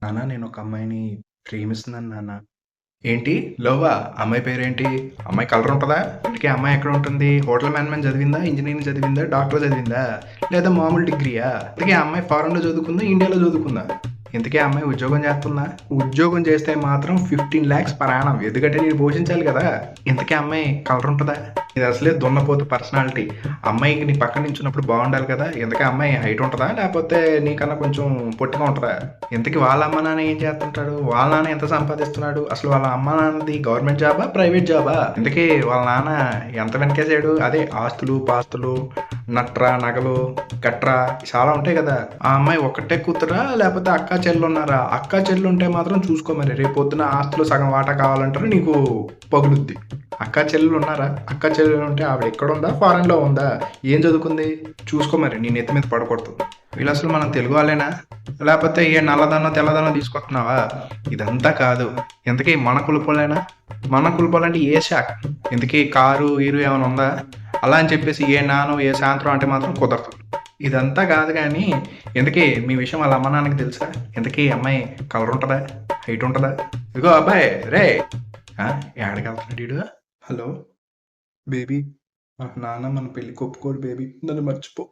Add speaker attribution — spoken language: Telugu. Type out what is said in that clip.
Speaker 1: నాన్న నేనొక అమ్మాయిని ప్రేమిస్తున్నాను నాన్న. ఏంటి? లవ్వా? అమ్మాయి పేరేంటి? అమ్మాయి కలర్ ఉంటదా? ఇంతకీ ఆ అమ్మాయి ఎక్కడ ఉంటుంది? హోటల్ మేనేజ్‌మెంట్ చదివిందా? ఇంజినీరింగ్ చదివిందా? డాక్టర్ చదివిందా? లేదా మామూలు డిగ్రీయా? ఇంతకీ ఆ అమ్మాయి ఫారెన్‌లో చదువుకుందా? ఇండియాలో చదువుకుందా? ఇంతకీ ఆ అమ్మాయి ఉద్యోగం చేస్తుందా? ఉద్యోగం చేస్తే మాత్రం 15,00,000 పర్ యానమ్. ఎందుకంటే నేను పోషించాలి కదా! ఇంతకీ ఆ అమ్మాయి కలర్ ఉంటదా? ఇది అసలే దున్నపోతు పర్సనాలిటీ. అమ్మాయికి నీ పక్కన నించున్నప్పుడు బావుండాలి కదా! ఇంతకీ ఆ అమ్మాయి హైట్ ఉంటదా? లేపోతే నీకన్నా కొంచెం పొట్టిగా ఉంటదా? ఇంతకీ వాళ్ళ అమ్మ నాన్న ఏం చేస్తుంటాడు? వాళ్ళ నాన్న ఎంత సంపాదిస్తున్నాడు? అసలు వాళ్ళ అమ్మ నాన్నది గవర్నమెంట్ జాబా? ప్రైవేట్ జాబా? ఇంతకీ వాళ్ళ నాన్న ఎంత వెనకేసాడు? అదే ఆస్తులు, పాస్తులు, నట్రా, నగలు, గట్రా చాలా ఉంటాయి కదా! ఆ అమ్మాయి ఒక్కటే కూతురా? లేపోతే అక్కా, చెల్లున్నారా? అక్కా, చెల్లుంటే మాత్రం చూసుకో మరి. రేపొద్దున ఆస్తిలో సగం వాటా కావాలంటారు నీకు పగులుద్ది. అక్కా, చెల్లెలున్నారా? అక్కా, చెల్లెలుంటే ఆవిడ ఎక్కడుందా? ఫారెన్‌లో ఉందా? ఏం చదువుకుంది? చూసుకో మరి. నీ నెత్తి మీద పడకూడదు. వీళ్ళసలు మనం తెలుగు వాళ్ళేనా? లేపోతే ఏ నల్లధనం, తెల్లధనం తీసుకొస్తున్నావా? ఇదంతా కాదు. ఇంతకీ మన కులపోళ్ళేనా? మన కులపోళ్ళంటే ఏ శాఖ? ఇంతకీ కారు, గీరు ఏమైనా ఉందా? అలా అని చెప్పేసి ఏ నానో, ఏ సాయంత్రం అంటే మాత్రం కుదరదు. ఇదంతా కాదు గానీ, ఇంతకీ మీ విషయం వాళ్ళ అమ్మ నాన్నకి తెలుసా? ఇంతకీ ఈ అమ్మాయి కలర్ ఉంటదా? హైట్ ఉంటదా? ఇదిగో అబ్బాయి రేయ్! ఆ! ఏడకెళ్తున్నాడు ఈడు? హలో! బేబీ నాన్న మన పెళ్ళికి ఒప్పుకోడు బేబీ. నన్ను మర్చిపో.